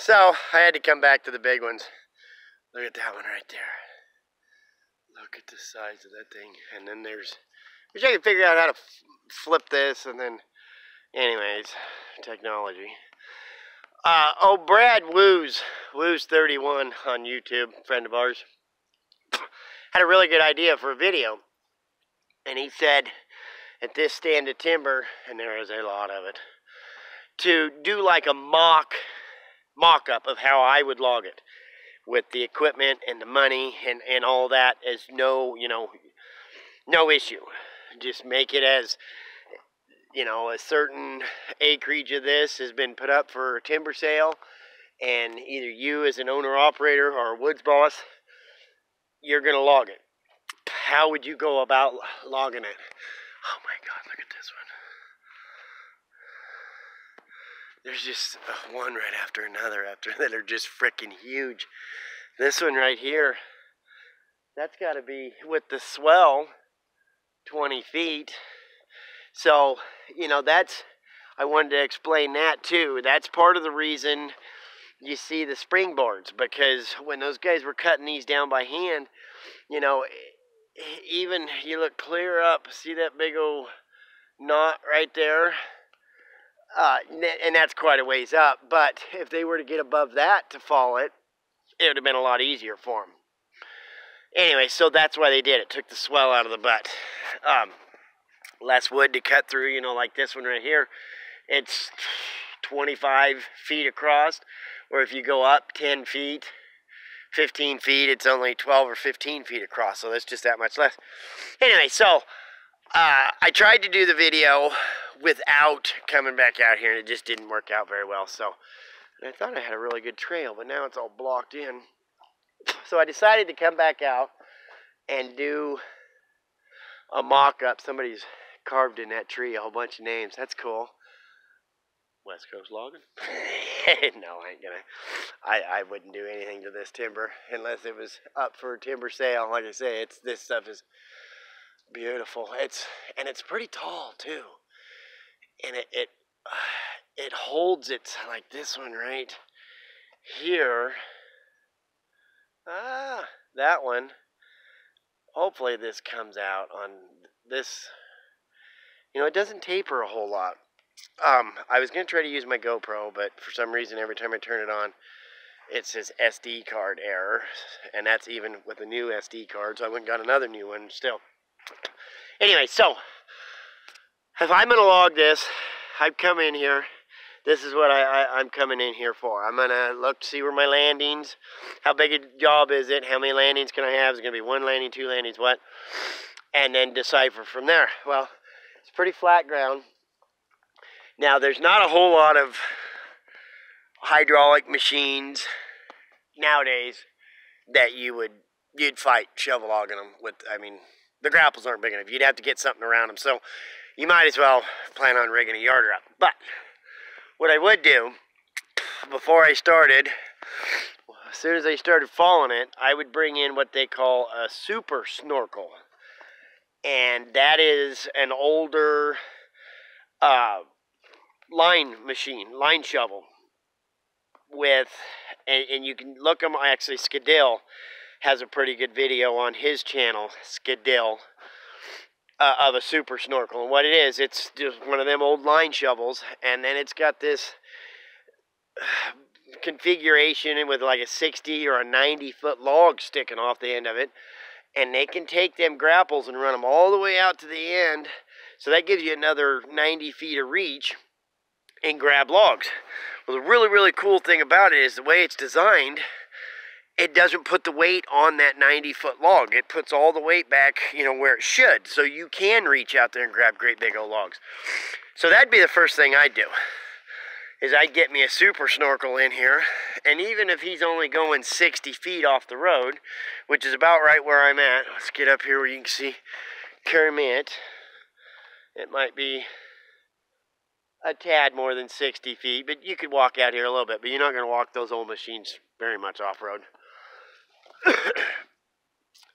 So I had to come back to the big ones. Look at that one right there. Look at the size of that thing. And then there's, wish I could figure out how to flip this, and then, anyways, technology. Brad Woos31 on YouTube, friend of ours, had a really good idea for a video. And he said, at this stand of timber, and there is a lot of it, to do like a mock-up of how I would log it, with the equipment and the money and all that, as no issue. Just make it as, a certain acreage of this has been put up for a timber sale, and either you as an owner-operator or a woods boss, you're going to log it. How would you go about logging it? Oh my God, look at this one. There's just one right after another that are just freaking huge. This one right here, that's got to be, with the swell, 20 feet. So, I wanted to explain that too. That's part of the reason you see the springboards, because when those guys were cutting these down by hand, even you look clear up, see that big old knot right there? And that's quite a ways up, but if they were to get above that to fall it would have been a lot easier for them. Anyway, so that's why they did it. Took the swell out of the butt. Less wood to cut through, like this one right here. It's 25 feet across, or if you go up 10 feet, 15 feet, it's only 12 or 15 feet across, so that's just that much less. Anyway, so I tried to do the video without coming back out here, and it just didn't work out very well. So, and I thought I had a really good trail, but now it's all blocked in. So I decided to come back out and do a mock-up. Somebody's carved in that tree a whole bunch of names. That's cool. West Coast Logging? No, I ain't gonna. I wouldn't do anything to this timber unless it was up for a timber sale. Like I say, this stuff is beautiful. It's pretty tall too, and it holds it, like this one right here. That one. Hopefully this comes out on this. It doesn't taper a whole lot. I was going to try to use my GoPro, but for some reason every time I turn it on, it says SD card error, and that's even with a new SD card, so I went and got another new one still. Anyway, so if I'm going to log this, I've come in here. This is what I'm coming in here for. I'm going to look to see where my landings, how big a job is it, how many landings can I have, is it going to be one landing, two landings, what? And then decipher from there. Well, it's pretty flat ground. Now, there's not a whole lot of hydraulic machines nowadays that you'd fight shovel logging them with. I mean, the grapples aren't big enough. You'd have to get something around them. So you might as well plan on rigging a yarder up. But what I would do before I started, as soon as I started falling it, I would bring in what they call a super snorkel. And that is an older line shovel with, and you can look them, actually Skadill has a pretty good video on his channel, Skadill, of a super snorkel. And what it is, it's just one of them old line shovels, and then it's got this configuration with like a 60 or a 90 foot log sticking off the end of it, and they can take them grapples and run them all the way out to the end, so that gives you another 90 feet of reach and grab logs. Well, the really, really cool thing about it is the way it's designed, it doesn't put the weight on that 90-foot log. It puts all the weight back, where it should, so you can reach out there and grab great big old logs. So that'd be the first thing I'd do, is I'd get me a super snorkel in here, and even if he's only going 60 feet off the road, which is about right where I'm at, let's get up here where you can see Kermit. It might be a tad more than 60 feet, but you could walk out here a little bit, but you're not going to walk those old machines very much off-road.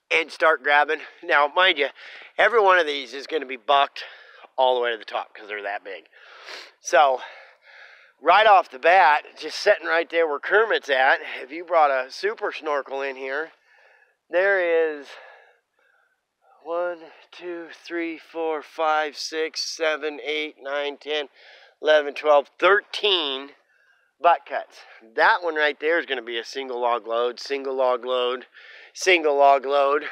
And start grabbing. Now, mind you, every one of these is going to be bucked all the way to the top because they're that big. So, right off the bat, just sitting right there where Kermit's at, if you brought a super snorkel in here, there is 1, 2, 3, 4, 5, 6, 7, 8, 9, 10, 11, 12, 13 butt cuts. That one right there is going to be a single log load, single log load, single log load,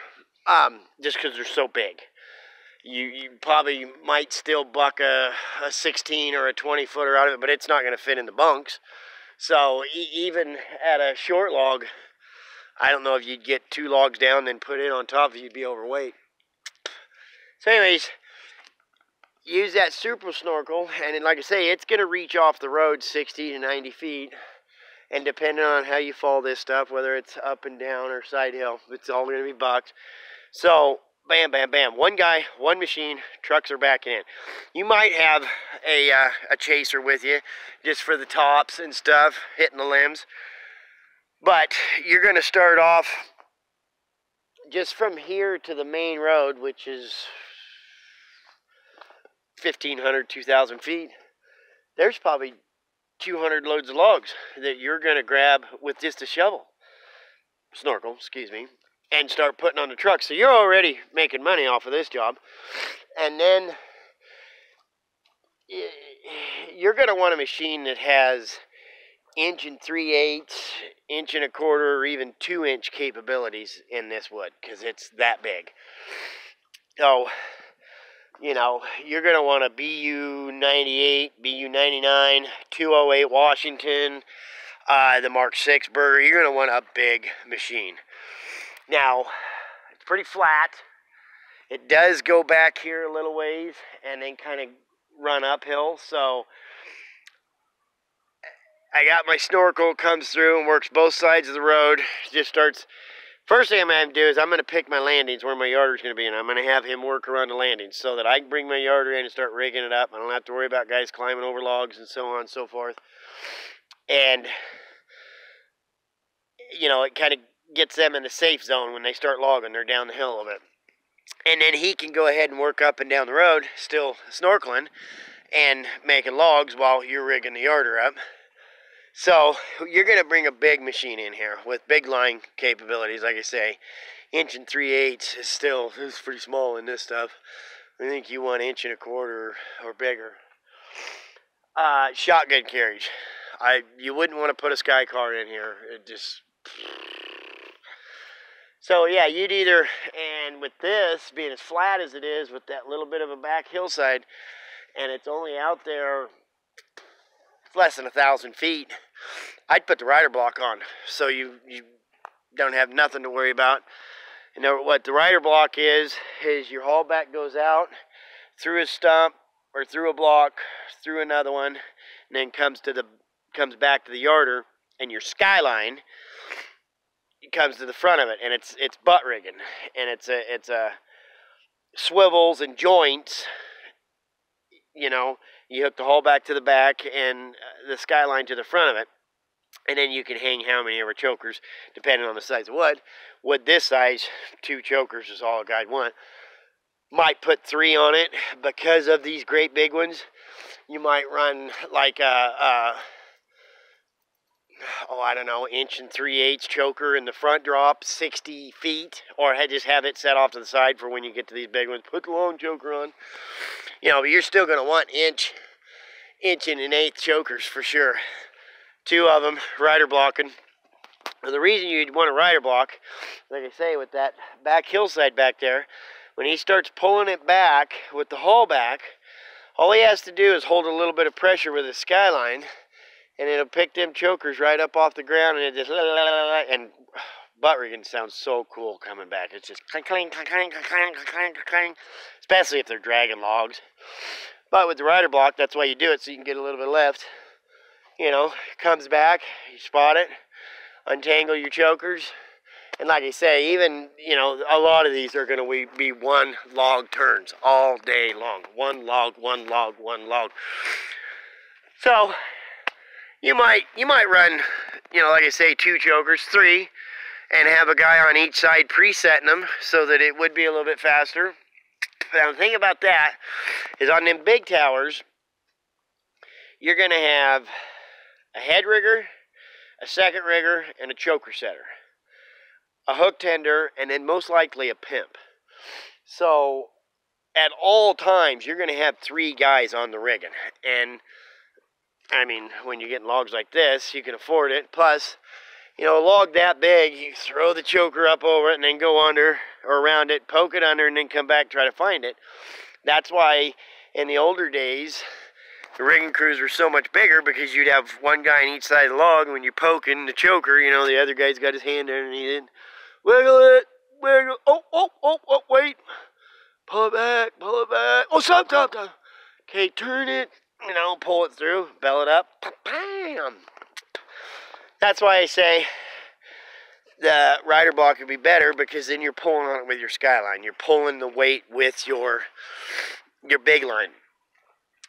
just because they're so big. You probably might still buck a 16 or a 20 footer out of it, but it's not going to fit in the bunks. So even at a short log, I don't know if you'd get 2 logs down, then put it on top of it, you'd be overweight. So anyways, use that super snorkel, and like I say, it's going to reach off the road 60 to 90 feet. And depending on how you fall this stuff, whether it's up and down or side hill, it's all going to be bucked. So bam, bam, bam. One guy, one machine, trucks are backing in. You might have a chaser with you just for the tops and stuff, hitting the limbs. But you're going to start off just from here to the main road, which is 1,500, 2,000 feet. There's probably 200 loads of logs that you're going to grab with just a snorkel, excuse me, and start putting on the truck. So you're already making money off of this job. And then you're going to want a machine that has 1 3/8, 1 1/4, or even 2-inch capabilities in this wood, because it's that big. So, you know, you're going to want a BU 98, BU 99, 208 Washington, the Mark 6 Burger. You're going to want a big machine. Now, it's pretty flat. It does go back here a little ways and then kind of run uphill. So I got my snorkel, comes through and works both sides of the road. Just starts. First thing I'm going to do is I'm going to pick my landings where my yarder's going to be, and I'm going to have him work around the landings so that I can bring my yarder in and start rigging it up. I don't have to worry about guys climbing over logs and so on and so forth. And, you know, it kind of gets them in the safe zone when they start logging. They're down the hill a little bit. And then he can go ahead and work up and down the road, still snorkeling and making logs while you're rigging the yarder up. So you're going to bring a big machine in here with big line capabilities. Like I say, 1 3/8 is pretty small in this stuff. I think you want 1 1/4 or bigger. Shotgun carriage. You wouldn't want to put a Sky Car in here. It just. So yeah, you'd either, and with this being as flat as it is with that little bit of a back hillside, and it's only out there less than 1,000 feet, I'd put the rider block on, so you don't have nothing to worry about. You know what the rider block is your haul back goes out through a stump or through a block, through another one, and then comes back to the yarder, and your skyline comes to the front of it, and it's butt rigging, and it's a swivels and joints. You know, you hook the hull back to the back and the skyline to the front of it, and then you can hang how many ever chokers depending on the size of wood. Wood this size, 2 chokers is all a guy'd want. Might put 3 on it because of these great big ones. You might run like I don't know, 1 3/8 choker in the front drop, 60 feet, or just have it set off to the side for when you get to these big ones. Put the long choker on. You know, but you're still going to want 1 1/8 chokers for sure. 2 of them, rider blocking. And the reason you'd want a rider block, like I say, with that back hillside back there, when he starts pulling it back with the hull back, all he has to do is hold a little bit of pressure with his skyline, and it'll pick them chokers right up off the ground, and it just and butt rigging sounds so cool coming back. It's just clang, clang, clang, clang, clang, clang, clang, especially if they're dragging logs. But with the rider block, that's why you do it, so you can get a little bit left. You know, comes back, you spot it, untangle your chokers, and like I say, even, you know, a lot of these are going to be 1 log turns all day long. 1 log, 1 log, 1 log. So you might run, you know, like I say, 2 chokers, 3, and have a guy on each side presetting them so that it would be a little bit faster. Now the thing about that is on them big towers, you're going to have a head rigger, a second rigger, and a choker setter, a hook tender, and then most likely a pimp. So at all times, you're going to have 3 guys on the rigging. And, I mean, when you're getting logs like this, you can afford it. Plus, you know, a log that big, you throw the choker up over it and then go under or around it, poke it under, and then come back and try to find it. That's why in the older days, the rigging crews were so much bigger, because you'd have one guy on each side of the log, and when you're poking the choker, you know, the other guy's got his hand underneath it. Wiggle it, wiggle, oh, wait. Pull it back, oh, stop. Okay, turn it, you know, pull it through, bell it up, bam. That's why I say the rider block would be better, because then you're pulling on it with your skyline. You're pulling the weight with your big line.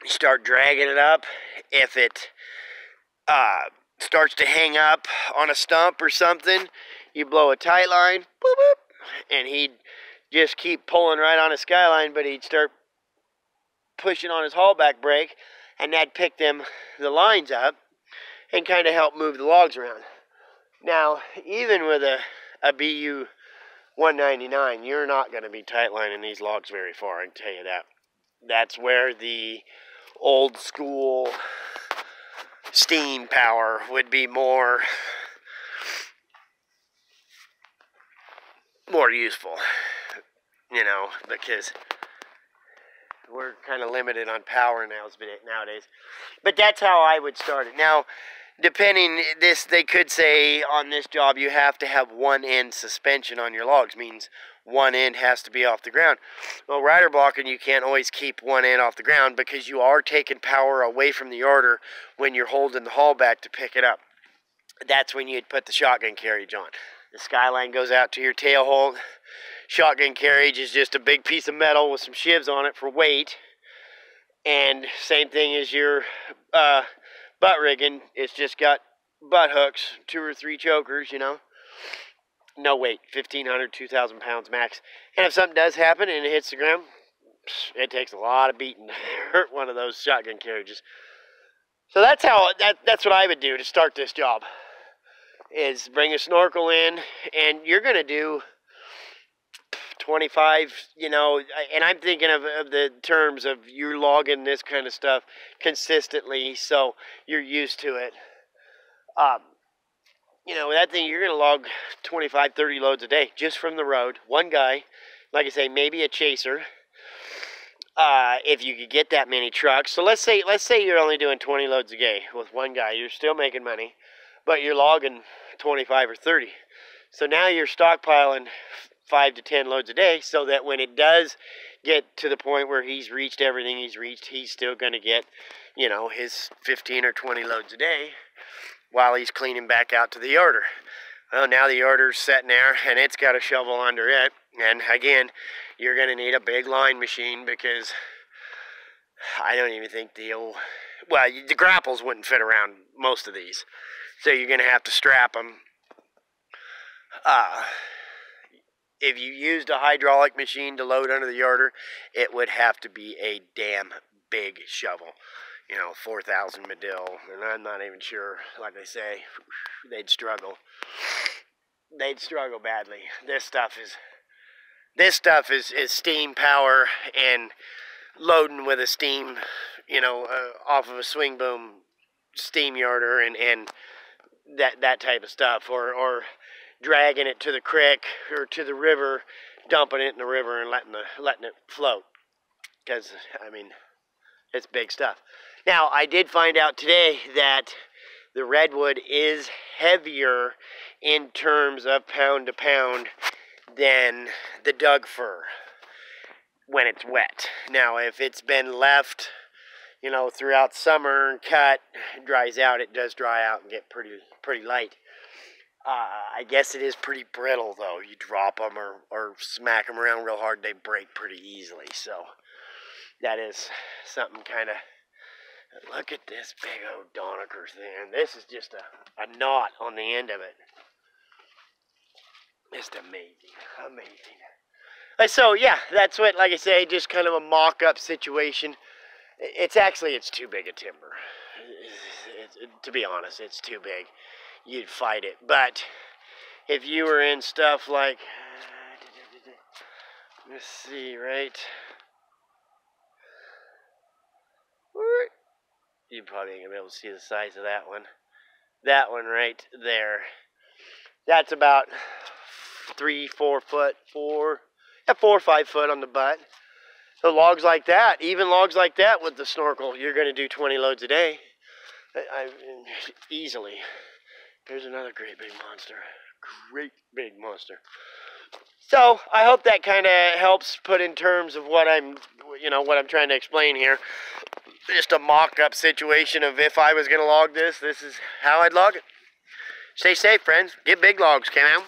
You start dragging it up. If it starts to hang up on a stump or something, you blow a tight line, boop, boop, and he'd just keep pulling right on his skyline, but he'd start pushing on his haulback brake, and that'd pick the lines up and kind of help move the logs around. Now, even with a BU 199, you're not going to be tight lining these logs very far, I can tell you that. That's where the old school steam power would be more useful, you know, because we're kind of limited on power nowadays. But that's how I would start it. Now, depending, they could say on this job you have to have one end suspension on your logs, means one end has to be off the ground. Well, rider blocking, you can't always keep one end off the ground, because you are taking power away from the yarder when you're holding the haul back to pick it up. That's when you'd put the shotgun carriage on. The skyline goes out to your tail hold. Shotgun carriage is just a big piece of metal with some shivs on it for weight. And same thing as your butt rigging. It's just got butt hooks, 2 or 3 chokers, you know. No weight, 1,500, 2,000 pounds max. And if something does happen and it hits the ground, it takes a lot of beating to hurt one of those shotgun carriages. So that's what I would do to start this job, is bring a snorkel in, and you're going to do 25, you know, and I'm thinking of the terms of you're logging this kind of stuff consistently, so you're used to it. You know, that thing, you're going to log 25, 30 loads a day just from the road. One guy, like I say, maybe a chaser, if you could get that many trucks. So let's say you're only doing 20 loads a day with one guy. You're still making money, but you're logging 25 or 30. So now you're stockpiling 5 to 10 loads a day, so that when it does get to the point where he's reached everything he's still going to get, you know, his 15 or 20 loads a day while he's cleaning back out to the yarder. Well, now the yarder's sitting there, and it's got a shovel under it. And again, you're going to need a big line machine, because I don't even think the grapples wouldn't fit around most of these. So you're going to have to strap them. If you used a hydraulic machine to load under the yarder, it would have to be a damn big shovel. You know, 4,000 Medill, and I'm not even sure, like I say, they'd struggle. They'd struggle badly. This stuff is steam power and loading with a steam, you know, off of a swing boom steam yarder and that type of stuff, or dragging it to the creek or to the river, dumping it in the river and letting it float. Because, I mean, it's big stuff. Now, I did find out today that the redwood is heavier in terms of pound to pound than the Doug fir when it's wet. Now, if it's been left, you know, throughout summer and cut, it dries out, it does dry out and get pretty light. I guess it is pretty brittle, though. You drop them or smack them around real hard, they break pretty easily. So that is something kind of... Look at this big old Donecker thing. This is just a knot on the end of it. Just amazing. So yeah, that's what, like I say, just kind of a mock-up situation. It's too big a timber. to be honest, it's too big. You'd fight it. But if you were in stuff like, let's see, right? You probably ain't gonna be able to see the size of that one. That one right there. That's about 3, 4 foot, 4 or 5 foot on the butt. So logs like that, even logs like that with the snorkel, you're gonna do 20 loads a day. Easily. There's another great big monster. Great big monster. So I hope that kind of helps put in terms of what I'm trying to explain here. Just a mock-up situation of if I was going to log this, this is how I'd log it. Stay safe, friends. Get big logs, Cam.